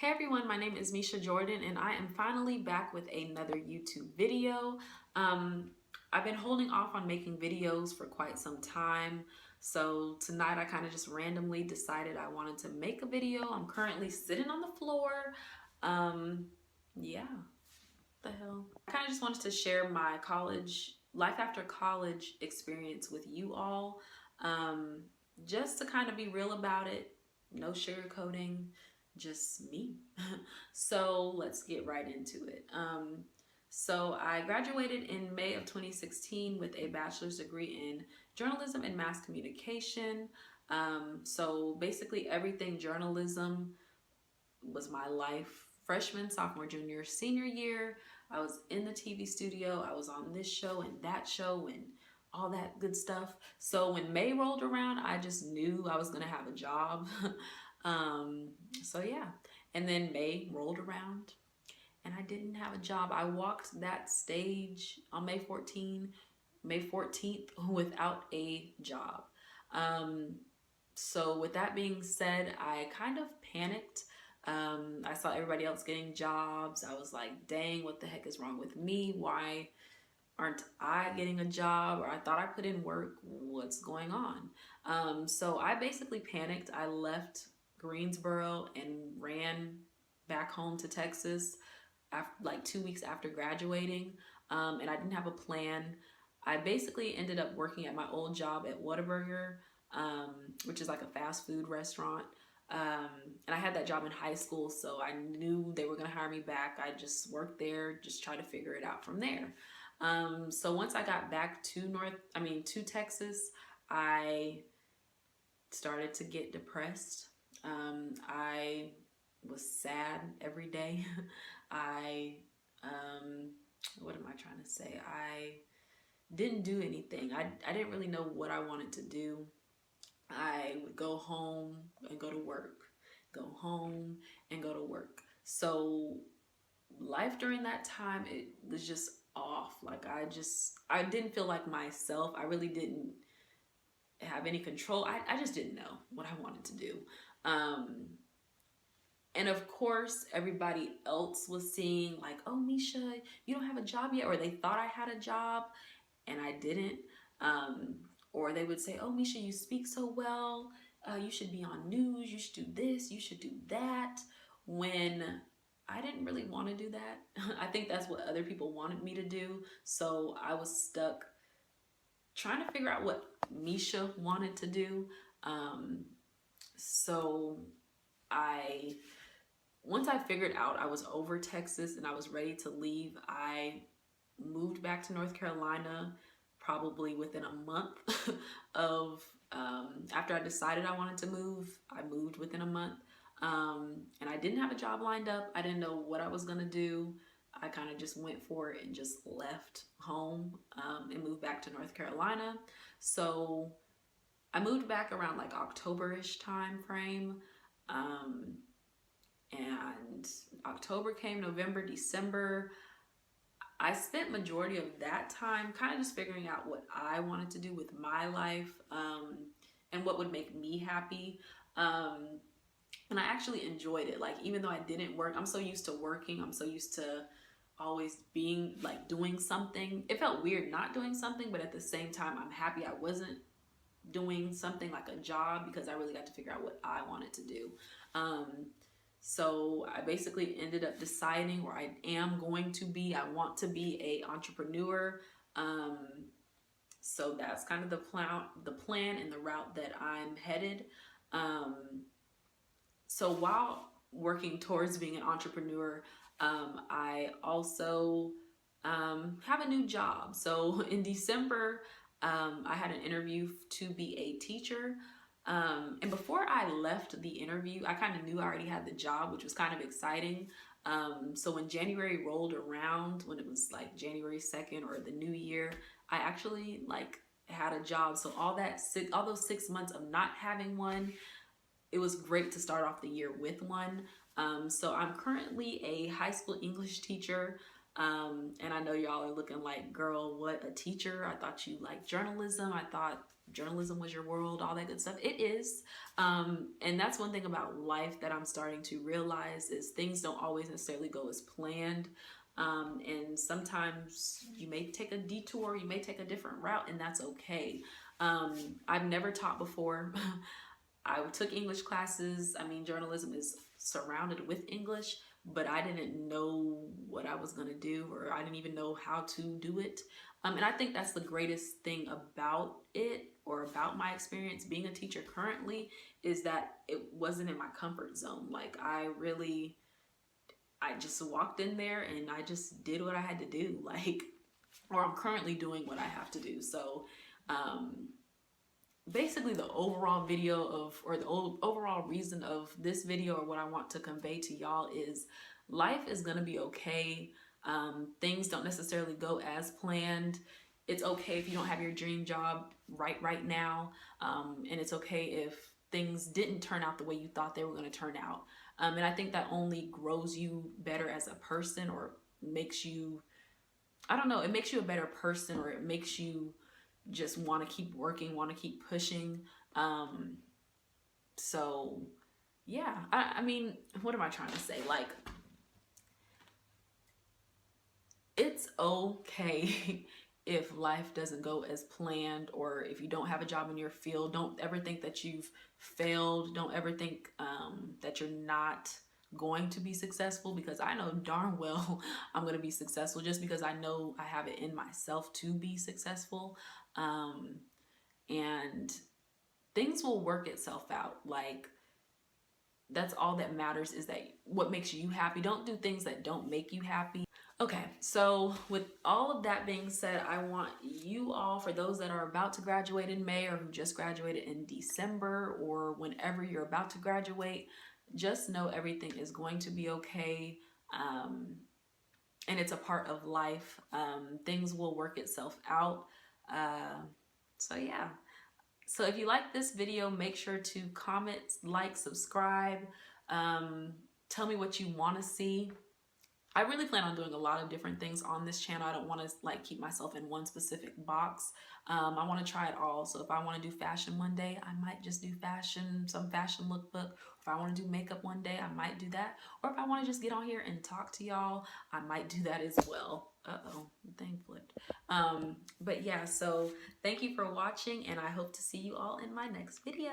Hey everyone, my name is Misha Jordan and I am finally back with another YouTube video. Um, I've been holding off on making videos for quite some time, so tonight I kind of just randomly decided I wanted to make a video. I'm currently sitting on the floor. Um, yeah, what the hell. I kind of just wanted to share my life after college experience with you all, just to kind of be real about it, no sugarcoating, just me. So let's get right into it. So I graduated in May of 2016 with a bachelor's degree in journalism and mass communication. So basically everything journalism was my life. Freshman, sophomore, junior, senior year, I was in the TV studio. I was on this show and that show and all that good stuff. So when May rolled around, I just knew I was gonna have a job. So yeah, and then May rolled around and I didn't have a job. I walked that stage on May 14th without a job. So with that being said, I kind of panicked. I saw everybody else getting jobs. I was like, dang, what the heck is wrong with me? Why aren't I getting a job? Or I thought I put in work. What's going on? So I basically panicked. I left Greensboro and ran back home to Texas after, like 2 weeks after graduating. And I didn't have a plan. I basically ended up working at my old job at Whataburger, which is like a fast food restaurant. And I had that job in high school, so I knew they were gonna hire me back. I just worked there, just try to figure it out from there. So once I got back to Texas, I started to get depressed. I was sad every day. What am I trying to say? I didn't do anything. I didn't really know what I wanted to do. I would go home and go to work, go home and go to work. So life during that time, it was just off. Like I didn't feel like myself. I really didn't have any control. I just didn't know what I wanted to do. And of course, everybody else was seeing like, oh, Misha, you don't have a job yet. Or they thought I had a job and I didn't. Or they would say, oh, Misha, you speak so well. You should be on news. You should do this. You should do that. When I didn't really want to do that. I think that's what other people wanted me to do. So I was stuck trying to figure out what Misha wanted to do. So once I figured out I was over Texas and I was ready to leave, I moved back to North Carolina probably within a month of after I decided I wanted to move. I moved within a month, and I didn't have a job lined up. I didn't know what I was gonna do. I kind of just went for it and just left home and moved back to North Carolina. So I moved back around like October-ish time frame. And October came, November, December. I spent majority of that time kind of just figuring out what I wanted to do with my life, and what would make me happy. And I actually enjoyed it. Like, even though I didn't work, I'm so used to working. I'm so used to always being like doing something. It felt weird not doing something, but at the same time, I'm happy I wasn't doing something like a job because I really got to figure out what I wanted to do. So I basically ended up deciding where I am going to be. I want to be an entrepreneur. So that's kind of the plan and the route that I'm headed. So while working towards being an entrepreneur, I also have a new job. So in December, I had an interview to be a teacher. And before I left the interview, I kind of knew I already had the job, which was kind of exciting. So when January rolled around, when it was like January 2nd or the new year, I actually like had a job. So all those 6 months of not having one, it was great to start off the year with one. So I'm currently a high school English teacher. And I know y'all are looking like, girl, what, a teacher? I thought you liked journalism. I thought journalism was your world, all that good stuff. It is. And that's one thing about life that I'm starting to realize is things don't always necessarily go as planned. And sometimes you may take a detour, you may take a different route, and that's okay. I've never taught before. I took English classes. I mean, journalism is surrounded with English, but I didn't know what I was going to do, or I didn't even know how to do it. And I think that's the greatest thing about it, or about my experience being a teacher currently, is that it wasn't in my comfort zone. Like, I just walked in there and I just did what I had to do. Like, or I'm currently doing what I have to do. So, basically the overall video of, or the overall reason of this video, or what I want to convey to y'all, is life is gonna be okay. Things don't necessarily go as planned. It's okay if you don't have your dream job right now, and it's okay if things didn't turn out the way you thought they were going to turn out. And I think that only grows you better as a person, or makes you, I don't know, it makes you a better person, or it makes you just want to keep working, want to keep pushing. So yeah, I mean, what am I trying to say? Like, it's okay if life doesn't go as planned, or if you don't have a job in your field. Don't ever think that you've failed. Don't ever think that you're not going to be successful, because I know darn well I'm going to be successful, just because I know I have it in myself to be successful. And things will work itself out. Like, that's all that matters, is that what makes you happy. Don't do things that don't make you happy. Okay, so with all of that being said, I want you all, for those that are about to graduate in May, or who just graduated in December, or whenever you're about to graduate, just know everything is going to be okay. And it's a part of life. Things will work itself out. So yeah. So if you like this video, make sure to comment, like, subscribe. Tell me what you want to see. I really plan on doing a lot of different things on this channel. I don't want to like keep myself in one specific box. I want to try it all. So if I want to do fashion one day, I might just do fashion, some fashion lookbook. If I want to do makeup one day, I might do that. Or if I want to just get on here and talk to y'all, I might do that as well. Uh-oh, the thing flipped. But yeah, so thank you for watching, and I hope to see you all in my next video.